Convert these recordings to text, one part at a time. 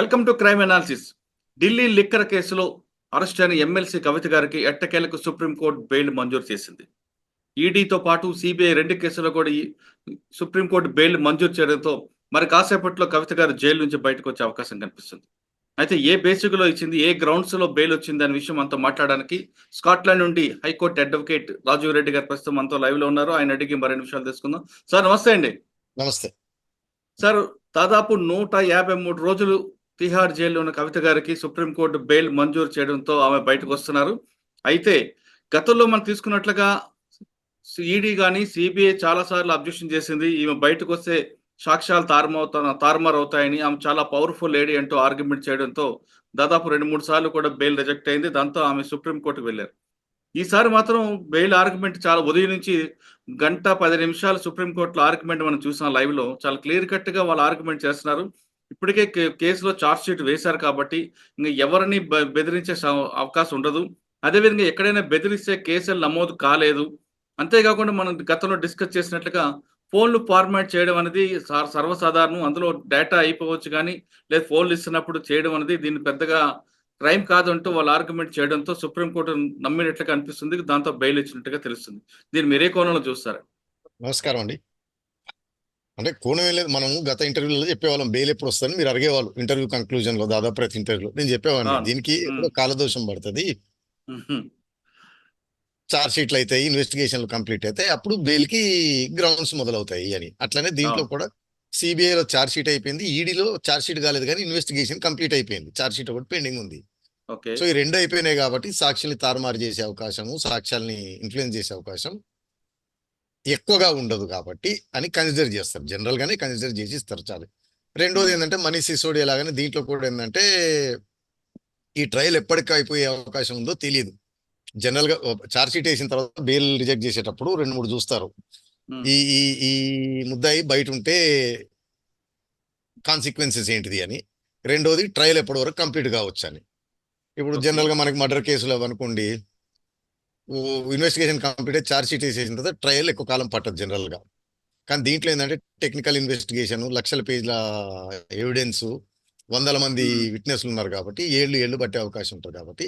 Welcome to crime analysis. Delhi liquor కేసులో arrest అయిన MLC కవిత గారికి ఎట్టకేలకు సుప్రీంకోర్టు బెయిల్ మంజూరు చేసింది. ఈడీతో పాటు సిబిఐ 2 కేసుల్లో కూడా ఈ సుప్రీంకోర్టు బెయిల్ మంజూరు చేయడంతో మరి కాసేపట్లో కవిత గారు జైలు నుంచి బయటకు వచ్చే అవకాశం కనిపిస్తుంది. అయితే ఏ బేసిక్‌లో ఇచ్చింది, ఏ గ్రౌండ్స్‌లో బెయిల్ వచ్చింది అనే విషయం మనతో మాట్లాడడానికి స్కాట్లాండ్ నుండి హైకోర్టు అడ్వకేట్ రాజీవ్ రెడ్డి గారు ప్రస్తుతం మనతో లైవ్‌లో ఉన్నారు. ఆయన అడిగి మరిన్ని విషయాలు తెలుసుకుందాం. సార్ నమస్తే అండి. నమస్తే సార్, దాదాపు 153 రోజులు తిహార్ జైల్లో ఉన్న కవిత గారికి సుప్రీంకోర్టు బెయిల్ మంజూరు చేయడంతో ఆమె బయటకు వస్తున్నారు. అయితే గతంలో మనం తీసుకున్నట్లుగా ఈడీ గాని, సిబిఐ చాలా సార్లు అబ్జెక్షన్ చేసింది. ఈమె బయటకొస్తే సాక్ష్యాలు తారుమారవుతాయని, ఆమె చాలా పవర్‌ఫుల్ లేడీ అంటూ ఆర్గ్యుమెంట్ చేయడంతో దాదాపు 2, 3 సార్లు కూడా బెయిల్ రిజెక్ట్ అయింది. దాంతో ఆమె సుప్రీంకోర్టుకి వెళ్లారు. ఈసారి మాత్రం బెయిల్ ఆర్గ్యుమెంట్ చాలా ఉదయం నుంచి గంట 10 నిమిషాలు సుప్రీంకోర్టులో ఆర్గ్యుమెంట్ మనం చూసాం లైవ్‌లో. చాలా క్లియర్ కట్‌గా వాళ్ళు ఆర్గ్యుమెంట్ చేస్తున్నారు. ఇప్పటికే కేసులో చార్జ్ షీట్ వేశారు కాబట్టి ఇంక ఎవరిని బెదిరించే అవకాశం ఉండదు. అదేవిధంగా ఎక్కడైనా బెదిరిస్తే కేసులు నమోదు కాలేదు. అంతేకాకుండా మనం గతంలో డిస్కస్ చేసినట్లుగా ఫోన్‌లు ఫార్మాట్ చేయడం అనేది సర్వసాధారణం. అందులో డేటా అయిపోవచ్చు గానీ, లేదా ఫోన్‌లు ఇస్తున్నప్పుడు చేయడం అనేది దీన్ని పెద్దగా క్రైమ్ కాదంటూ వాళ్ళు ఆర్గ్యుమెంట్ చేయడంతో సుప్రీంకోర్టు నమ్మినట్లుగా అనిపిస్తుంది. దాంతో బెయిల్ ఇచ్చినట్టుగా తెలుస్తుంది. దీన్ని మీరే కోణంలో చూస్తారు? నమస్కారం అండి. అంటే కోణం ఏం లేదు. మనం గత ఇంటర్వ్యూలో చెప్పేవాళ్ళం బెయిల్ ఎప్పుడు వస్తుందని మీరు అడిగేవాళ్ళు. ఇంటర్వ్యూ కంక్లూజన్ లో దాదాపు ప్రతి ఇంటర్వ్యూలో నేను చెప్పేవాడిని అవును. దీనికి ఎప్పుడో కాలదోషం పడుతుంది, హుహు. చార్జ్ షీట్లు అయితే ఇన్వెస్టిగేషన్లు కంప్లీట్ అయితే అప్పుడు బెయిల్ కి గ్రౌండ్స్ మొదలవుతాయి అని. అట్లనే దీంట్లో అవును. కూడా సిబిఐలో చార్జ్ షీట్ అయిపోయింది, ఈడీలో చార్జ్ షీట్ కాలేదు కానీ ఇన్వెస్టిగేషన్ కంప్లీట్ అయిపోయింది, చార్జ్ షీట్ ఒకటి పెండింగ్ ఉంది. ఓకే. సో ఈ రెండు అయిపోయినాయి కాబట్టి సాక్షుల్ని తారుమారు చేసే అవకాశము, సాక్ష్యాల్ని ఇన్ఫ్లుయెన్స్ చేసే అవకాశం ఎక్కువగా ఉండదు కాబట్టి అని కన్సిడర్ చేస్తారు. జనరల్ గానే కన్సిడర్ చేసి ఇస్తారు చాలు. రెండోది ఏంటంటే మనీష్ సిసోడియా లాగానే దీంట్లో కూడా ఏంటంటే ఈ ట్రయల్ ఎప్పటికీ అయిపోయే అవకాశం ఉందో తెలియదు. జనరల్ గా చార్జ్ షీట్ వేసిన తర్వాత బెయిల్ రిజెక్ట్ చేసేటప్పుడు 2, 3 చూస్తారు. హ్మ్. ఈ ఈ ఈ ముద్దాయి బయట ఉంటే కాన్సిక్వెన్సెస్ ఏంటిది అని. రెండోది ట్రయల్ ఎప్పటి వరకు కంప్లీట్ కావచ్చు అని. ఇప్పుడు ఓకే. జనరల్ గా మనకి మర్డర్ కేసులు అనుకోండి, ఇన్వెస్టిగేషన్ కంప్లీట్ అయ్యి చార్జ్ షీట్ వేసేసిన తర్వాత ట్రయల్ ఎక్కువ కాలం పట్టదు జనరల్ గా. కానీ దీంట్లో ఏంటంటే టెక్నికల్ ఇన్వెస్టిగేషన్, లక్షల పేజీల ఎవిడెన్స్, వందల మంది హ్మ్. విట్నెస్లు ఉన్నారు కాబట్టి ఏళ్ళు పట్టే అవకాశం ఉంటుంది కాబట్టి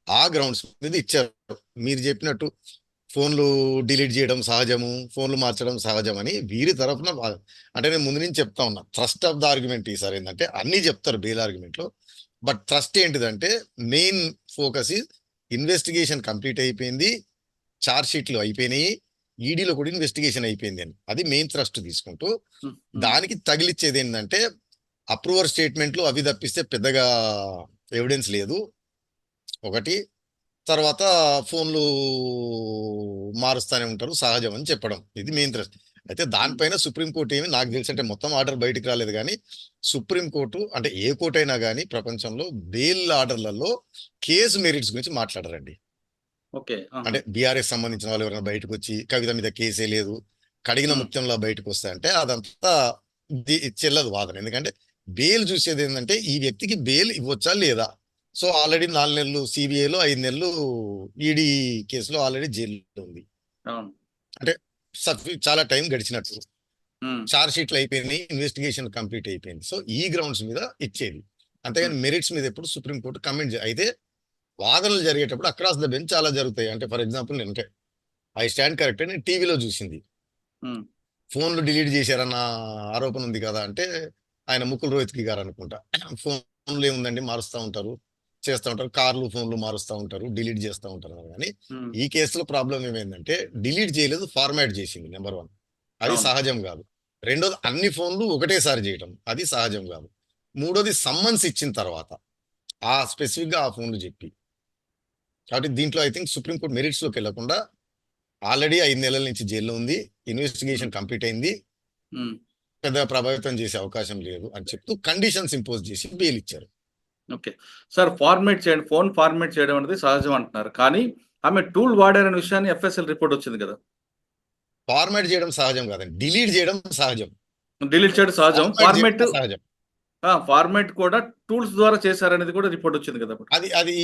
ఆ గ్రౌండ్స్ మీద ఇచ్చారు. మీరు చెప్పినట్టు ఫోన్లు డిలీట్ చేయడం సహజము, ఫోన్లు మార్చడం సహజం అని వీరి తరఫున అంటే నేను ముందు నుంచి చెప్తా ఉన్నా. ట్రస్ట్ ఆఫ్ ద ఆర్గ్యుమెంట్ ఈసారి ఏంటంటే అన్ని చెప్తారు బెయిల్ ఆర్గ్యుమెంట్ లో, బట్ ట్రస్ట్ ఏంటిదంటే మెయిన్ ఫోకస్ ఇన్వెస్టిగేషన్ కంప్లీట్ అయిపోయింది, చార్జ్ షీట్లు అయిపోయినాయి, ఈడీలో కూడా ఇన్వెస్టిగేషన్ అయిపోయింది అని. అది మెయిన్ థ్రస్ట్ తీసుకుంటూ హ్మ్. దానికి తగిలిచ్చేది ఏంటంటే అప్రూవర్ స్టేట్మెంట్లు అవి తప్పిస్తే పెద్దగా ఎవిడెన్స్ లేదు ఒకటి. తర్వాత ఫోన్లు మారుస్తూనే ఉంటారు సహజం అని చెప్పడం, ఇది మెయిన్ థ్రస్ట్. అయితే దానిపైన సుప్రీంకోర్టు ఏమి నాకు తెలిసి అంటే మొత్తం ఆర్డర్ బయటకు రాలేదు కానీ సుప్రీంకోర్టు అంటే ఏ కోర్టు అయినా కానీ ప్రపంచంలో బెయిల్ ఆర్డర్లలో కేసు మెరిట్స్ గురించి మాట్లాడరండి. ఓకే. ఆహా! అంటే బీఆర్ఎస్ సంబంధించిన వాళ్ళు ఎవరైనా బయటకు వచ్చి కవిత మీద కేసే లేదు, కడిగిన హ్మ్. ముత్యంలో బయటకు వస్తాయంటే అదంతా చెల్లదు వాదన. ఎందుకంటే బెయిల్ చూసేది ఏంటంటే ఈ వ్యక్తికి బెయిల్ ఇవ్వచ్చా లేదా. సో ఆల్రెడీ 4 నెలలు సిబిఐలో, 5 నెలలు ఈడీ కేసులో ఆల్రెడీ జైల్లో ఉంది. అవును. అంటే చాలా టైం గడిచినట్టు. హ్మ్. చార్జ్ షీట్లు అయిపోయింది, ఇన్వెస్టిగేషన్ కంప్లీట్ అయిపోయింది. సో ఈ గ్రౌండ్స్ మీద ఇచ్చేది. అంతేగాని హ్మ్. మెరిట్స్ మీద ఎప్పుడు సుప్రీంకోర్టు కమెంట్ అయితే వాదనలు జరిగేటప్పుడు అక్రాస్ ద బెంచ్ చాలా జరుగుతాయి. అంటే ఫర్ ఎగ్జాంపుల్ నేను ఐ స్టాండ్ కరెక్ట్ నేను టీవీలో చూసింది. హ్మ్. ఫోన్లు డిలీట్ చేశారన్న ఆరోపణ ఉంది కదా అంటే ఆయన ముకుల్ రోహిత్కి గారు అనుకుంటా. ఫోన్లు ఏముందండి మారుస్తూ ఉంటారు, చేస్తూ ఉంటారు, కార్లు ఫోన్లు మారుస్తూ ఉంటారు, డిలీట్ చేస్తూ ఉంటారు కానీ హ్మ్. ఈ కేసులో ప్రాబ్లం ఏమైందంటే డిలీట్ చేయలేదు, ఫార్మాట్ చేసింది. నెంబర్ 1 అది అవును. సహజం కాదు. రెండోది అన్ని ఫోన్లు ఒకటేసారి చేయటం అది సహజం కాదు. మూడోది సమ్మన్స్ ఇచ్చిన తర్వాత ఆ స్పెసిఫిక్ గా ఆ ఫోన్లు చెప్పి. కాబట్టి దీంట్లో ఐ థింక్ సుప్రీంకోర్టు మెరిట్స్ లోకి వెళ్లకుండా ఆల్రెడీ 5 నెలల నుంచి జైల్లో ఉంది, హ్మ్. ఇన్వెస్టిగేషన్ కంప్లీట్ అయింది, హ్మ్. పెద్దగా ప్రభావితం చేసే అవకాశం లేదు అని చెప్తూ కండిషన్స్ ఇంపోజ్ చేసి బెయిల్ ఇచ్చారు. ఓకే. సార్, ఫార్మాట్ చేయండి. ఫోన్ ఫార్మాట్ చేయడం అనేది సహజం అంటున్నారు. కానీ ఆమె టూల్ వాడారనే విషయాన్ని ఎఫ్ఎస్ఎల్ రిపోర్ట్ వచ్చింది కదా! ఫార్మాట్ చేయడం సహజం కాదండి, డిలీట్ చేయడం సహజం. డిలీట్ చేయడం సహజం. ఫార్మాట్ చేయడం అసహజం. ఫార్మాట్ కూడా టూల్స్ ద్వారా చేశారనేది కూడా రిపోర్ట్ వచ్చింది కదా! అప్పుడు. అది అది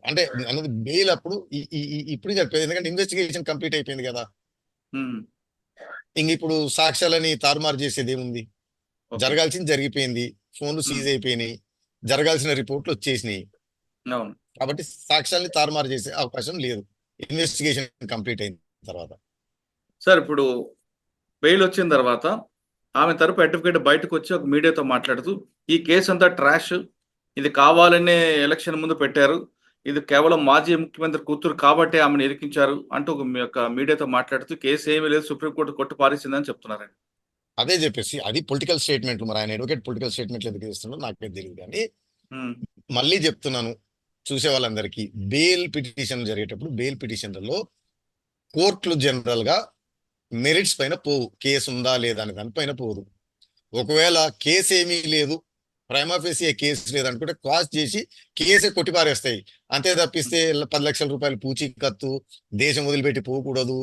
అంటే అన్నది బెయిల్ అప్పుడు ఇప్పుడు చెప్పేది ఎందుకంటే ఇన్వెస్టిగేషన్ కంప్లీట్ అయిపోయింది కదా. హ్మ్. ఇంక ఇప్పుడు సాక్ష్యాలని తారుమారు చేసేది ఏముంది, ఓకే. జరగాల్సింది జరిగిపోయింది. ఫోన్లు ఉమ్, సీజ్ అయిపోయినాయి, జరగాల్సిన రిపోర్ట్లు వచ్చేసినాయి. అవును. కాబట్టి సాక్ష్యాల్ని తారుమారు చేసే అవకాశం లేదు ఇన్వెస్టిగేషన్ కంప్లీట్ అయిన తర్వాత. సార్ ఇప్పుడు బెయిల్ వచ్చిన తర్వాత ఆమె తరపు అడ్వకేట్ బయటకు వచ్చి ఒక మీడియాతో మాట్లాడుతూ ఈ కేసు అంతా ట్రాష్, ఇది కావాలనే ఎలక్షన్ ముందు పెట్టారు, ఇది కేవలం మాజీ ముఖ్యమంత్రి కూతురు కాబట్టి ఆమెను ఇరికించారు అంటూ ఒక మీ యొక్క మీడియాతో మాట్లాడుతూ కేసు ఏమీ లేదు, సుప్రీంకోర్టు కొట్టు పారేసిందని చెప్తున్నారండి. అదే చెప్పేసి అది పొలిటికల్ స్టేట్మెంట్లు. మరి ఆయన అడ్వకేట్ పొలిటికల్ స్టేట్మెంట్లు ఎందుకు ఇస్తున్నారో నాకే తెలియదు. కానీ ఉమ్, మళ్ళీ చెప్తున్నాను చూసే వాళ్ళందరికీ, బెయిల్ పిటిషన్ జరిగేటప్పుడు బెయిల్ పిటిషన్లలో కోర్టులు జనరల్ గా మెరిట్స్ పైన పోవు, కేసు ఉందా లేదా అనే దానిపైన పోదు. ఒకవేళ కేసు ఏమీ లేదు, ప్రైమా ఫేసి కేసు లేదనుకుంటే క్వాష్ చేసి కేసే కొట్టిపారేస్తాయి. అంతే తప్పిస్తే 10 లక్షల రూపాయలు పూచీకత్తు, దేశం వదిలిపెట్టి పోకూడదు,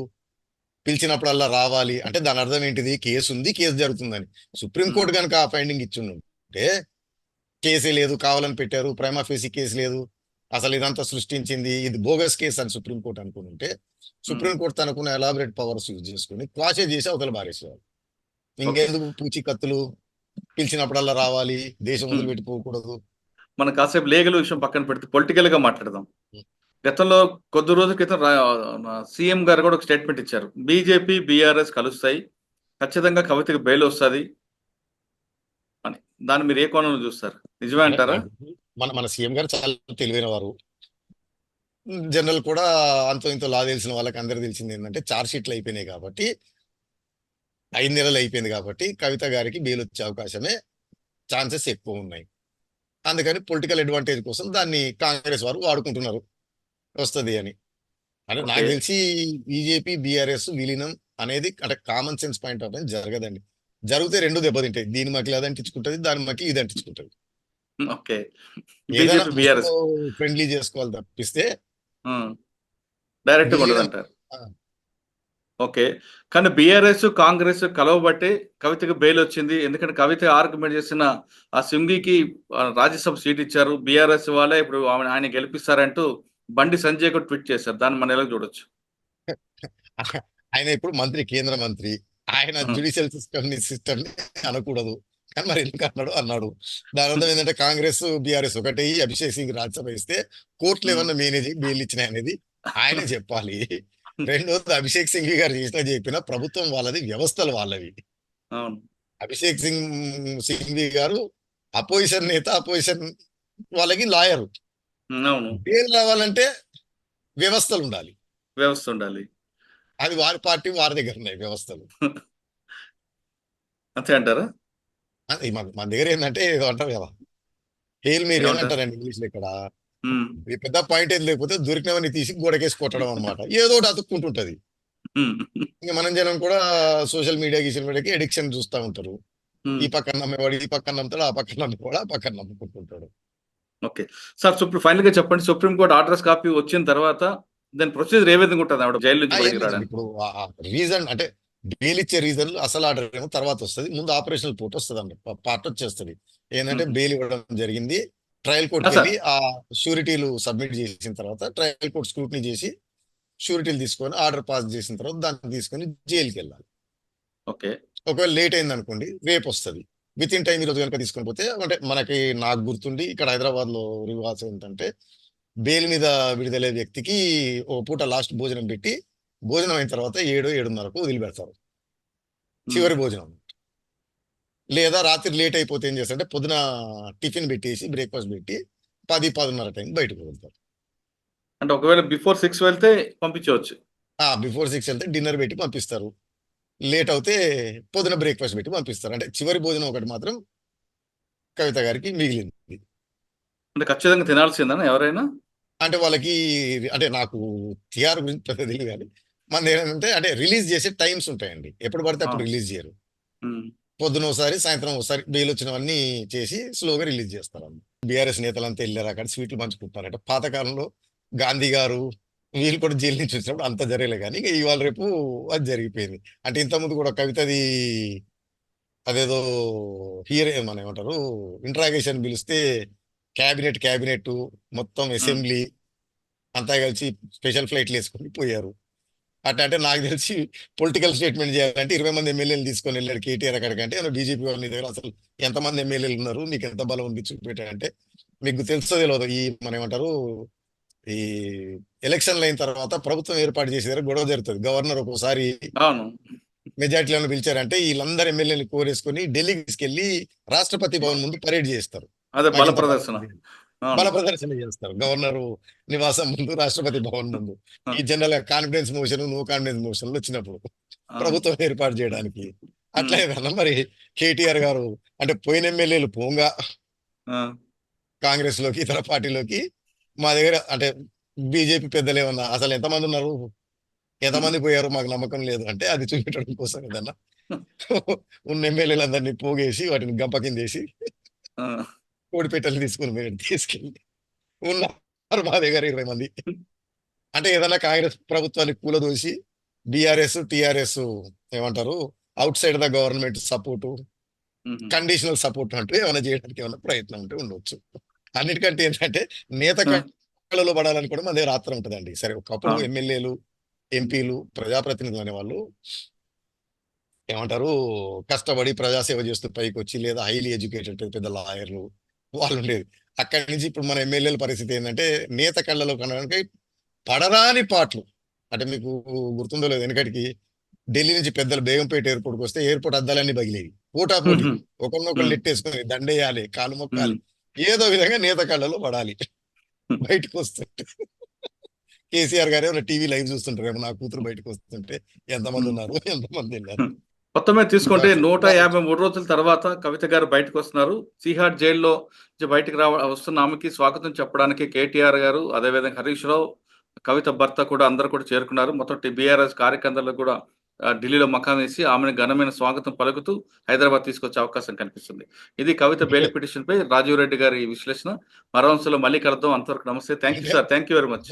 పిలిచినప్పుడల్లా రావాలి అంటే దాని అర్థం ఏంటిది? కేసు ఉంది, కేసు జరుగుతుందని. సుప్రీంకోర్టు ఉమ్, కనుక ఆ ఫైండింగ్ ఇచ్చింటే కేసే లేదు, కావాలని పెట్టారు, ప్రైమా ఫేసి కేసు లేదు, అసలు ఇదంతా సృష్టించింది ఇది బోగస్ కేసు అని సుప్రీంకోర్టు అనుకుంటే, ఉమ్, సుప్రీంకోర్టు తనకున్న ఎలాబరేట్ పవర్స్ యూజ్ చేసుకుని క్వాషే చేసి అవతల బారేసేవారు. ఓకే. ఇంకెందుకు పూచీకత్తులు, పిలిచినప్పుడల్లా రావాలి, దేశం ఉమ్, వదిలిపెట్టి పోకూడదు. మనం కాసేపు లీగల్ విషయం పక్కన పెడితే పొలిటికల్ గా మాట్లాడదాం. గతంలో కొద్ది రోజుల క్రితం సీఎం గారు కూడా ఒక స్టేట్మెంట్ ఇచ్చారు, బీజేపీ బీఆర్ఎస్ కలుస్తాయి, ఖచ్చితంగా కవితకి బెయిల్ వస్తుంది అని. దాన్ని మీరు ఏ కోణంలో చూస్తారు? నిజమే అంటే అంటారా? మన మన సీఎం గారు చాలా తెలివైన వారు. జనరల్ కూడా అంతో ఇంతో లా తెలిసిన వాళ్ళకి అందరూ తెలిసింది ఏంటంటే చార్జ్ షీట్లు అయిపోయినాయి కాబట్టి, 5 నెలలు అయిపోయింది కాబట్టి కవిత గారికి బెయిల్ వచ్చే అవకాశమే ఛాన్సెస్ ఎక్కువ ఉన్నాయి. అందుకని పొలిటికల్ అడ్వాంటేజ్ కోసం దాన్ని కాంగ్రెస్ వారు వాడుకుంటున్నారు వస్తుంది అని. అంటే ఓకే. నాకు తెలిసి బీజేపీ బీఆర్ఎస్ విలీనం అనేది అంటే కామన్ సెన్స్ పాయింట్ ఆఫ్ జరగదండి. జరిగితే రెండు దెబ్బతింటాయి. దీని మకి అది అంటించుకుంటది, దాని మకి ఇది అంటించుకుంటది. ఓకే. ఏదైనా బీజేపీ బీఆర్ఎస్ ముసుగులో ఫ్రెండ్లీ చేసుకోవాలి తప్పిస్తే డైరెక్ట్గా విలీనం. ఉండదంటారు. ఆ, ఓకే. కానీ బీఆర్ఎస్ కాంగ్రెస్ కలవబట్టే కవితకి బెయిల్ వచ్చింది. ఎందుకంటే కవిత ఆర్గ్యుమెంట్ చేసిన ఆ సింగికి రాజ్యసభ సీట్ ఇచ్చారు, బీఆర్ఎస్ వాళ్ళే ఇప్పుడు ఆయన గెలిపిస్తారంటూ బండి సంజయ్ కూడా ట్వీట్ చేశారు. దాన్ని మనం ఎలా చూడొచ్చు? ఆయన ఇప్పుడు మంత్రి, కేంద్ర మంత్రి. ఆయన ఉమ్, జ్యుడిషియల్ సిస్టమ్ ని అనకూడదు. కానీ మరి ఎందుకు అన్నాడు అన్నాడు. దాని అర్థం ఏంటంటే కాంగ్రెస్ బీఆర్ఎస్ ఒకటి, అభిషేక్ సింగ్ రాజ్యసభ ఇస్తే కోర్టులు ఉమ్, ఏమన్నా మేనేజ్ బెయిల్ ఇచ్చినాయి అనేది ఆయనే చెప్పాలి. రెండోది, అభిషేక్ సింగ్ గారు చేసినా చెప్పినా ప్రభుత్వం వాళ్ళది, వ్యవస్థలు వాళ్ళవి. అవును. అభిషేక్ సింఘ్వి గారు అపోజిషన్ నేత, అపోజిషన్ వాళ్ళకి లాయరు. అవును. బెయిల్ రావాలంటే వ్యవస్థలు ఉండాలి. వ్యవస్థ ఉండాలి. అది వారి పార్టీ వారి దగ్గర ఉన్నాయి వ్యవస్థలు. అంతే అంటారా? మన దగ్గర ఏంటంటే ఏదో అంటారు కదా, హెయిల్ మీరు ఏమంటారు? ఏమంటారండి ఇంగ్లీష్ లో ఇక్కడ, ఉమ్, ఈ పెద్ద పాయింట్ ఏది లేకపోతే దొరికినవన్నీ తీసి గోడకేసి కొట్టడం అనమాట. ఏదో ఒకటి అతుక్కుంటుంటది. ఉమ్, ఇంకా మనం జనం కూడా సోషల్ మీడియాకి అడిక్షన్ చూస్తూ ఉంటారు. ఉమ్. ఈ పక్కన నమ్మేవాడు ఈ పక్కన నమ్ముతాడు, ఆ పక్కన నమ్మేవాడు ఆ పక్కన నమ్ముకుంటుంటాడు. ఓకే. సార్ ఫైనల్ గా చెప్పండి, సుప్రీంకోర్టు ఆర్డర్స్ కాపీ వచ్చిన తర్వాత దాని ప్రొసీజర్ ఏ విధంగా ఉంటుంది ఆవిడ జైలు నుంచి ఏం బయటికి లేదండి. రావడానికి? ఇప్పుడు రీజన్ అంటే బెయిల్ ఇచ్చే రీజన్లు అసలు ఆర్డర్ ఏమో తర్వాత వస్తుంది. ముందు ఆపరేషనల్ పోర్ట్ వస్తుంది అండి, పార్ట్ వచ్చేస్తుంది. ఏంటంటే ఉమ్. బెయిల్ ఇవ్వడం జరిగింది, ట్రయల్ కోర్టుకి సార్. వెళ్ళి ఆ షూరిటీలు సబ్మిట్ చేసిన తర్వాత ట్రయల్ కోర్ట్ స్క్రూటినీ చేసి షూరిటీలు తీసుకొని ఆర్డర్ పాస్ చేసిన తర్వాత దాన్ని తీసుకొని జైలుకి వెళ్ళాలి. ఓకే. ఒకవేళ లేట్ అయింది అనుకోండి రేపు వస్తుంది. విత్ ఇన్ టైం ఈరోజు కనుక తీసుకొని పోతే, అంటే మనకి నాకు గుర్తుండి ఇక్కడ హైదరాబాద్ లో రివాజ్ ఏంటంటే, బెయిల్ మీద విడుదలయ్యే వ్యక్తికి ఓ పూట లాస్ట్ భోజనం పెట్టి, భోజనం అయిన తర్వాత 7-7:30కు వదిలిపెడతారు, ఉమ్. చివరి భోజనం. లేదా రాత్రి లేట్ అయిపోతే ఏం చేస్తారంటే పొద్దున టిఫిన్ పెట్టేసి బ్రేక్ఫాస్ట్ పెట్టి 10-10:30 టైం బయటకు వెళ్తారు. అంటే ఒకవేళ బిఫోర్ 6 వెళ్తే పంపించవచ్చు. బిఫోర్ 6 వెళ్తే డిన్నర్ పెట్టి పంపిస్తారు. లేట్ అవుతే పొద్దున బ్రేక్ఫాస్ట్ పెట్టి పంపిస్తారు. అంటే చివరి భోజనం ఒకటి మాత్రం కవిత గారికి మిగిలింది. అంటే ఖచ్చితంగా తినాల్సిందేనా ఎవరైనా? అంటే వాళ్ళకి, అంటే నాకు టిఆర్ గురించి పెద్ద తెలియదు కానీ మన ఏంటంటే అంటే రిలీజ్ చేసే టైమ్స్ ఉంటాయండి, ఎప్పుడు పడితే ఆ, అప్పుడు రిలీజ్ చేయరు. ఉమ్, పొద్దున ఒకసారి సాయంత్రం ఒకసారి బెయిల్ వచ్చినవన్నీ చేసి స్లోగా రిలీజ్ చేస్తారు. బీఆర్ఎస్ నేతలంతా వెళ్ళారు, అక్కడ స్వీట్లు పంచుకుంటారంట. పాతకాలంలో గాంధీ గారు వీళ్ళు కూడా జైలు నుంచి వచ్చినప్పుడు అంత జరగలే, కానీ ఇంకా ఇవాళ రేపు అది జరిగిపోయింది. అంటే ఇంతకుముందు కూడా కవితది అదేదో మనం ఏమంటారు, ఇంట్రాగేషన్ పిలిస్తే క్యాబినెట్ మొత్తం ఉమ్. అసెంబ్లీ అంతా కలిసి స్పెషల్ ఫ్లైట్లు వేసుకొని పోయారు. అట్లా అంటే నాకు తెలిసి పొలిటికల్ స్టేట్మెంట్ చేయాలంటే 20 మంది ఎమ్మెల్యేలు తీసుకొని వెళ్ళాడు కేటీఆర్ అక్కడికంటే బీజేపీ వాళ్ళ దగ్గర అసలు ఎంతమంది ఎమ్మెల్యేలు ఉన్నారు, నీకు ఎంత బలం ఉంది చూపెట్టాడంటే మీకు తెలుసో తెలియదు. ఈ మన ఏమంటారు, ఈ ఎలక్షన్లు అయిన తర్వాత ప్రభుత్వం ఏర్పాటు చేసే దగ్గర గొడవ జరుగుతుంది. గవర్నర్ ఒక్కోసారి అవును. మెజార్టీలను పిలిచారంటే వీళ్ళందరూ ఎమ్మెల్యేలు కోరేసుకొని ఢిల్లీకి తీసుకెళ్లి రాష్ట్రపతి భవన్ ముందు పరేడ్ చేస్తారు. అదే మాకు బల ఇంత బలం ప్రదర్శన. ఉంది. అవును. బల ప్రదర్శన చేస్తారు గవర్నర్ నివాసం ముందు, రాష్ట్రపతి భవన్ ముందు. ఆ, ఈ general confidence motion, no confidence మోషన్లు వచ్చినప్పుడు అవును. ప్రభుత్వం ఏర్పాటు చేయడానికి అట్లా ఉమ్, ఏదన్నా మరి కేటీఆర్ గారు అంటే పోయిన ఎమ్మెల్యేలు పోంగా ఆ, కాంగ్రెస్ లోకి ఇతర పార్టీలోకి మా దగ్గర అంటే బీజేపీ పెద్దలు ఏమన్నా అసలు ఎంతమంది ఉన్నారు, ఎంతమంది పోయారు మాకు నమ్మకం లేదు అంటే అది చూపెట్టడం కోసం ఏదన్నా ఉన్న ఎమ్మెల్యేలందరినీ పోగేసి వాటిని గంపకిందేసి ఆ, కోడిపెట్టెలు తీసుకుని మీరు తీసుకెళ్ళి ఉన్నారు మా దగ్గర 20 మంది. అంటే ఏదైనా కాంగ్రెస్ ప్రభుత్వాన్ని కూలదోసి బీఆర్ఎస్ టిఆర్ఎస్ ఏమంటారు out side the government support, um, conditional support అంటూ ఏమైనా చేయడానికి ఏమైనా ప్రయత్నం ఉంటే ఉండొచ్చు. అన్నిటికంటే ఏంటంటే నేత ఆ, కళలో పడాలని కూడా మన దగ్గర ఆత్రం ఉంటుందండి. సరే ఒకప్పుడు అవును. ఎమ్మెల్యేలు, ఎంపీలు, ప్రజాప్రతినిధులు అనే వాళ్ళు ఏమంటారు కష్టపడి ప్రజాసేవ చేస్తూ పైకి వచ్చి లేదా హైలీ ఎడ్యుకేటెడ్ పెద్ద లాయర్లు వాళ్ళు ఉండేది. అక్కడి నుంచి ఇప్పుడు మన ఎమ్మెల్యేల పరిస్థితి ఏంటంటే నేత కళ్ళలో కనడానికి పడరాని పాటలు. అంటే మీకు గుర్తుందో లేదు, వెనకటికి ఢిల్లీ నుంచి పెద్దలు బేగంపేట ఎయిర్పోర్ట్కి వస్తే ఎయిర్పోర్ట్ అద్దాలన్నీ పగిలేవి. పోటాపోటీ ఉమ్, ఒకరినొకరు ఉమ్, నెట్టేసుకొని దండేయాలి, కాలు మొక్కాలి, ఉమ్, ఏదో విధంగా నేత కళ్ళలో పడాలి. ఉమ్, బయటకు వస్తుంటే కేసీఆర్ గారు ఏమైనా టీవీ లైవ్ చూస్తుంటారు, నా కూతురు బయటకు వస్తుంటే ఎంతమంది ఉమ్. ఉన్నారు, ఎంతమంది ఉన్నారు. మొత్తం మీద తీసుకుంటే అట్లా 153 రోజుల తర్వాత కవిత గారు బయటకు వస్తున్నారు. తీహార్ జైల్లో నుంచి బయటకు వస్తున్న ఆమెకి స్వాగతం చెప్పడానికి కేటీఆర్ గారు, అదేవిధంగా హరీష్ రావు, కవిత భర్త కూడా అందరూ కూడా చేరుకున్నారు. మొత్తం బీఆర్ఎస్ కార్యకర్తలు కూడా ఢిల్లీలో మకాం వేసి ఆమెను ఘనమైన స్వాగతం పలుకుతూ హైదరాబాద్ తీసుకొచ్చే అవకాశం కనిపిస్తుంది. ఇది కవిత బెయిల్ పిటిషన్ పై రాజీవ్ రెడ్డి గారి విశ్లేషణ. మరో అంశంలో మళ్ళీ కలుద్దాం. అంతవరకు నమస్తే. థ్యాంక్ యూ అంటే sir. Thank you very much.